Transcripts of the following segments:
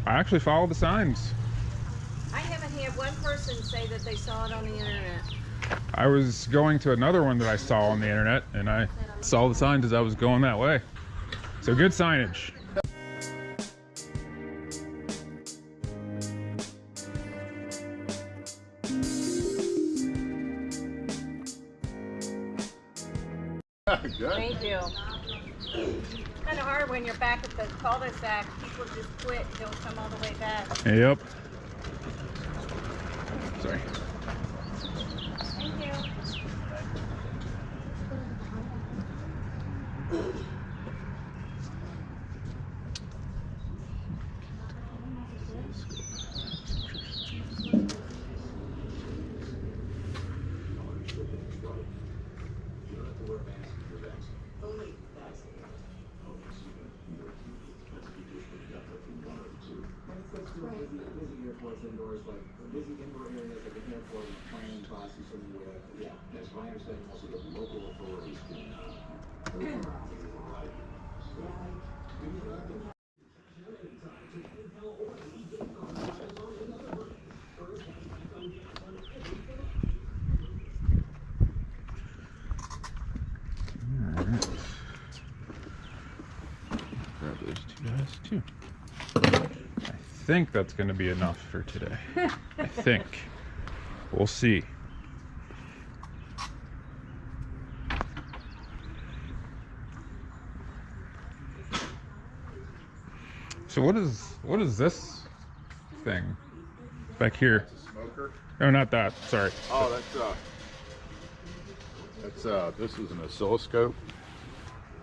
I actually follow the signs. I haven't had one person say that they saw it on the internet. I was going to another one that I saw on the internet, and I saw the signs as I was going that way. So good signage. Good. Thank you. It's kind of hard when you're back at the cul-de-sac. People just quit and don't come all the way back. Yep. Sorry. Thank you. Indoors, like busy indoor areas like a handful of planning classes and yeah, that's my understanding also the local authorities can Alright. Grab those two guys too. I think that's going to be enough for today. I think. We'll see. So what is this thing back here? It's a smoker. Oh, not that. Sorry. Oh, this is an oscilloscope,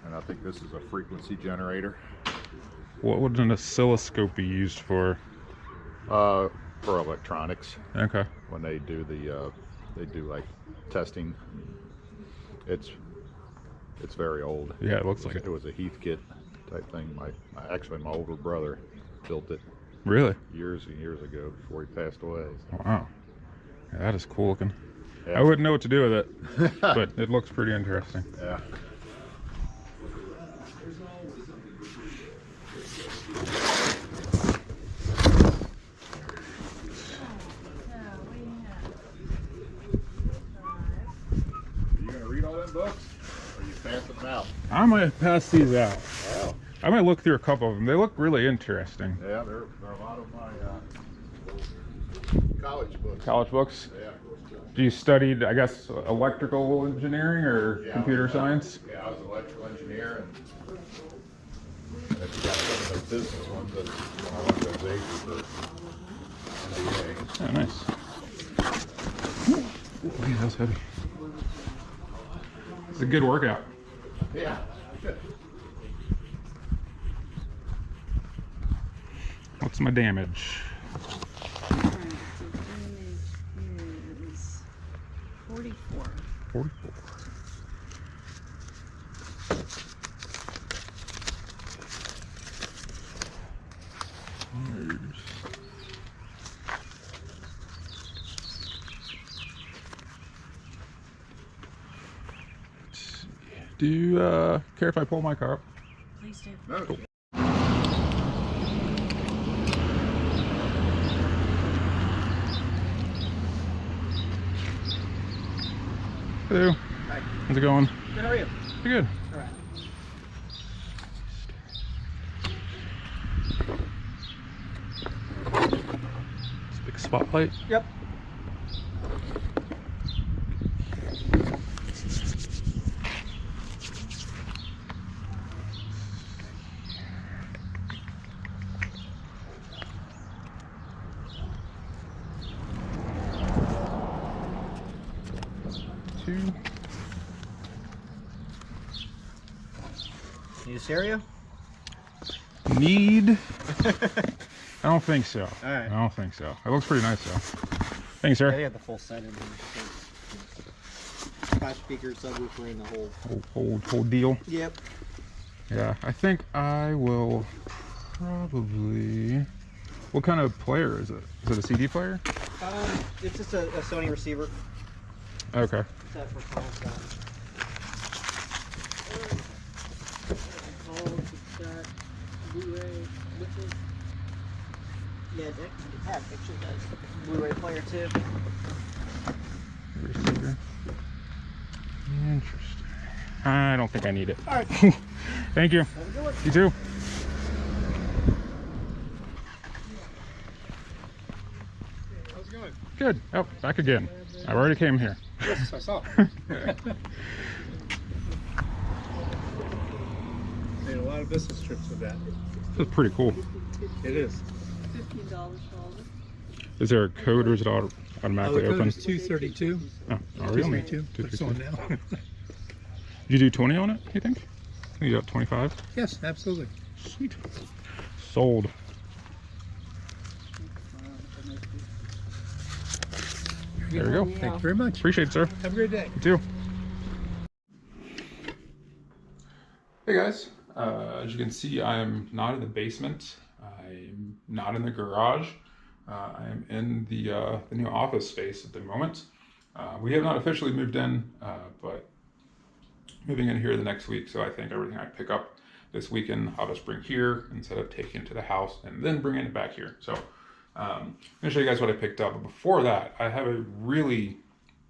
and I think this is a frequency generator. What would an oscilloscope be used for? For electronics. Okay. When they do like testing. It's very old. Yeah, it looks like it. It was a Heathkit type thing. Actually my older brother built it Really? years and years ago before he passed away. So. Wow. Yeah, that is cool looking. Yeah. I wouldn't know what to do with it, but it looks pretty interesting. Yeah. Books, or you passing them out? I might pass these out. Wow. I might look through a couple of them. They look really interesting. Yeah, they're a lot of my college books. College books? Yeah. Do you studied, I guess, electrical engineering or Yeah, computer science? Yeah, I was an electrical engineer, and if you got some of those business ones, that's one of those ages for MBA. Oh, nice. Ooh, yeah, that's heavy. It's a good workout. Yeah. What's my damage? Alright, so damage is 44. 44. Do you care if I pull my car up? Please do. No. Cool. Hello. Hi. How's it going? Good, how are you? Pretty good. All right. It's a big spotlight. Yep. Need a stereo? Need? I don't think so. All right. I don't think so. It looks pretty nice though. Thanks, Yeah, sir. they got the full set in here. 5 speakers, subwoofer, and the whole. Whole deal. Yep. Yeah, I think I will probably. What kind of player is it? Is it a CD player? It's just a Sony receiver. Okay. Set for content. Yeah, that picture does. Blu-ray player too. Receiver. Interesting. I don't think I need it. All right. Thank you. Have a good one. You too. How's it going? Good. Oh, back again. I already came here. Yes, I saw. Made a lot of business trips with that. That's pretty cool. It is. $15 for all of it. Is there a code or is it automatically the code open? is 232. Oh, really? 232. It's on now. Did you do 20 on it, you think? You got 25? Yes, absolutely. Sweet. Sold. There you go. Thank you very much. Appreciate it, sir. Have a great day. You too. Hey guys, as you can see, I am not in the basement. I'm not in the garage. I am in the new office space at the moment. We have not officially moved in, but moving in here the next week. So I think everything I pick up this weekend, I'll just bring here instead of taking it to the house and then bringing it back here. So I'm gonna show you guys what I picked up. But before that, I have a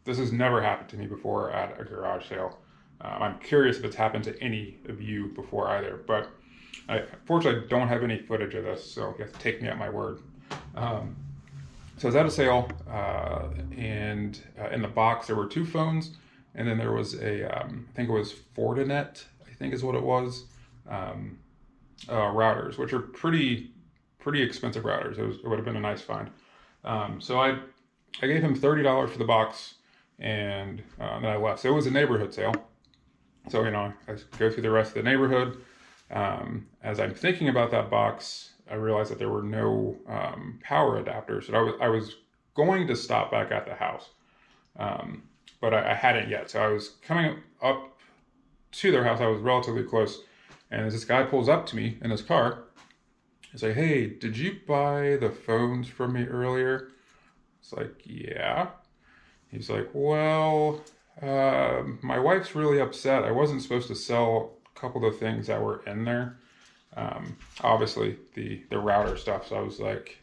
this has never happened to me before at a garage sale. I'm curious if it's happened to any of you before either, but I fortunately don't have any footage of this, so you have to take me at my word. So I was at a sale, and in the box there were 2 phones, and then there was I think it was Fortinet, I think is what it was, routers, which are pretty expensive routers. It would have been a nice find. So I gave him $30 for the box, and then I left. So it was a neighborhood sale. So, you know, I go through the rest of the neighborhood. As I'm thinking about that box, I realized that there were no power adapters. So I was going to stop back at the house, but I hadn't yet. So I was coming up to their house. I was relatively close. And as this guy pulls up to me in his car, he's like, "Hey, did you buy the phones from me earlier?" It's like, "Yeah." He's like, "Well, my wife's really upset. I wasn't supposed to sell a couple of the things that were in there. Obviously the router stuff." So I was like,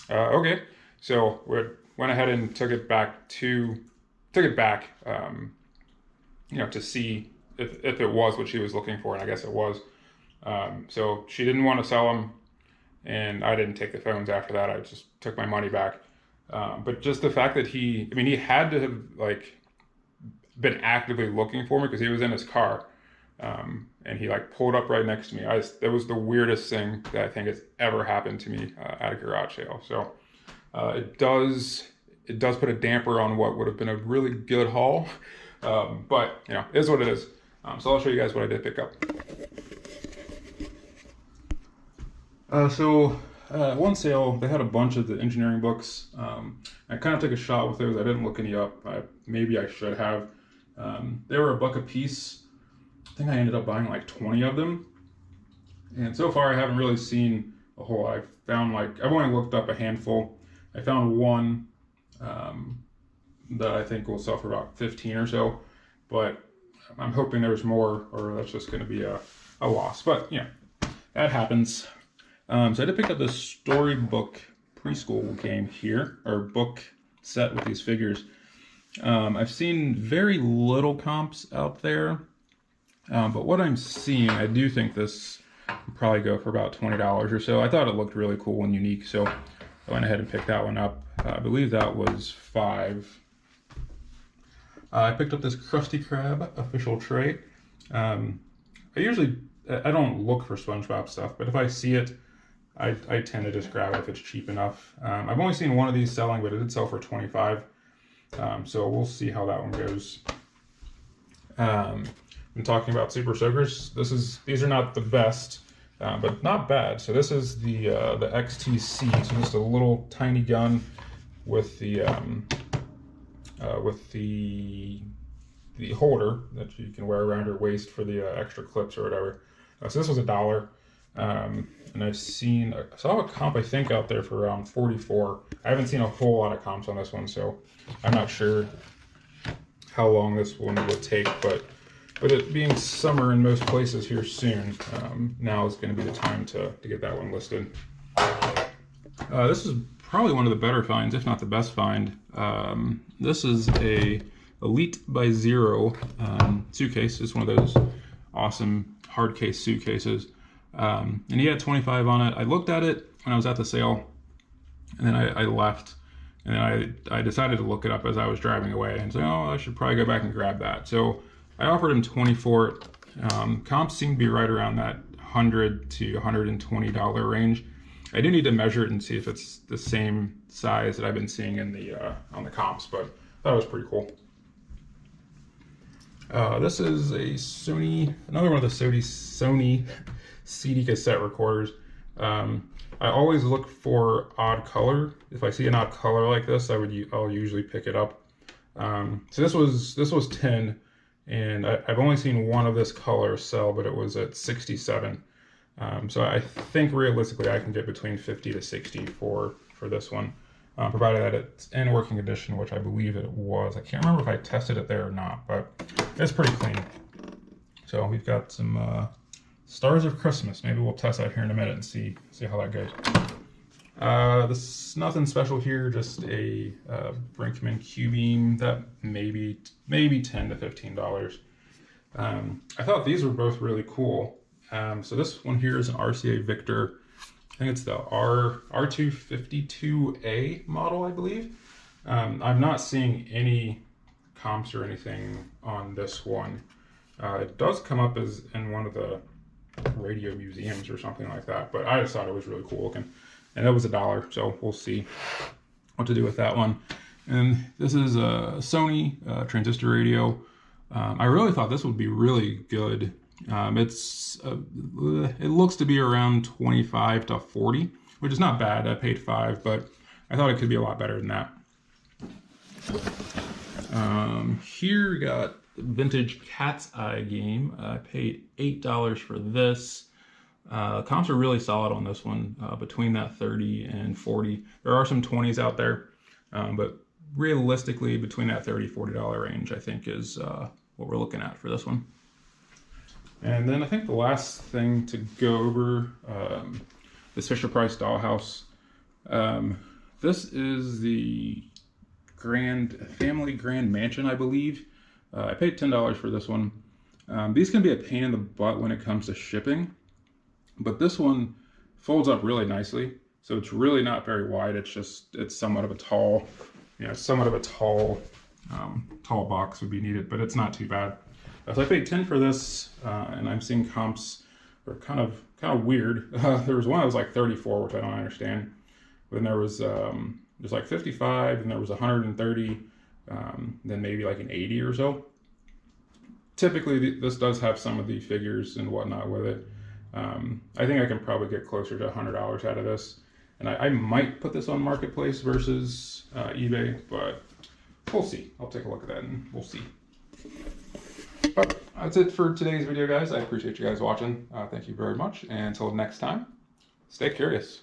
okay. So we went ahead and took it back, you know, to see if it was what she was looking for, and I guess it was. So she didn't want to sell them, and I didn't take the phones after that. I just took my money back. But just the fact that he had to have like been actively looking for me, because he was in his car, and he like pulled up right next to me. That was the weirdest thing that I think has ever happened to me at a garage sale. So it does put a damper on what would have been a really good haul, but you know, it is what it is. So I'll show you guys what I did pick up. One sale, they had a bunch of the engineering books. I kind of took a shot with those. I didn't look any up. Maybe I should have. They were $1 a piece. I think I ended up buying like 20 of them. And so far I haven't really seen a whole lot. I've only looked up a handful. I found one that I think will sell for about 15 or so. But I'm hoping there's more, or that's just going to be a loss. But yeah, that happens. So I did pick up this storybook preschool game here, or book set with these figures. I've seen very little comps out there, but what I'm seeing, I do think this would probably go for about $20 or so. I thought it looked really cool and unique, so I went ahead and picked that one up. I believe that was $5. I picked up this Krusty Krab official tray. I don't look for SpongeBob stuff, but if I see it, I tend to just grab it if it's cheap enough. I've only seen one of these selling, but it did sell for $25. So we'll see how that one goes. I'm talking about Super Soakers. These are not the best, but not bad. So this is the XTC. So just a little tiny gun with the holder that you can wear around your waist for the extra clips or whatever. So this was $1. And I saw a comp I think out there for around 44. I haven't seen a whole lot of comps on this one, so I'm not sure how long this one will take, but with it being summer in most places here soon, now is going to be the time to get that one listed. This is probably one of the better finds, if not the best find. This is a Elite by Zero suitcase. It's one of those awesome hard case suitcases. And he had 25 on it. I looked at it when I was at the sale, and then I left. And then I decided to look it up as I was driving away and say, oh, I should probably go back and grab that. So I offered him 20 for it. Comps seem to be right around that $100 to $120 range. I do need to measure it and see if it's the same size that I've been seeing in the on the comps, but I thought it was pretty cool. This is a Sony, another one of the Sony CD cassette recorders. I always look for odd color. If I see an odd color like this, I'll usually pick it up. So this was 10, and I've only seen one of this color sell, but it was at 67. So I think realistically I can get between 50 to 60 for this one, provided that it's in working condition, which I believe it was. I can't remember if I tested it there or not, but it's pretty clean. So we've got some Stars of Christmas. Maybe we'll test that here in a minute and see how that goes. This nothing special here, just a Brinkmann Q-Beam that maybe $10 to $15. I thought these were both really cool. So this one here is an RCA Victor. I think it's the R252A model, I believe. I'm not seeing any comps or anything on this one. It does come up as in one of the radio museums or something like that, but I just thought it was really cool looking, and that was $1, so we'll see what to do with that one. And this is a Sony transistor radio. I really thought this would be really good. It looks to be around 25 to 40, which is not bad. I paid $5, but I thought it could be a lot better than that. Here we got vintage Cat's Eye game. I paid $8 for this. Comps are really solid on this one, between that 30 and 40. There are some 20s out there, but realistically between that $30, $40 range, I think is what we're looking at for this one. And then I think the last thing to go over, this Fisher-Price dollhouse. This is the Family Grand Mansion, I believe. I paid $10 for this one. These can be a pain in the butt when it comes to shipping, but this one folds up really nicely. So it's really not very wide. It's somewhat of a tall, tall box would be needed, but it's not too bad. So I paid 10 for this, and I'm seeing comps are kind of weird. There was one that was like 34, which I don't understand. Then there was like 55, and there was 130, then maybe like an 80 or so. Typically, this does have some of the figures and whatnot with it. I think I can probably get closer to $100 out of this, and I might put this on Marketplace versus eBay, but we'll see. I'll take a look at that and we'll see. But that's it for today's video, guys. I appreciate you guys watching. Thank you very much. And until next time, stay curious.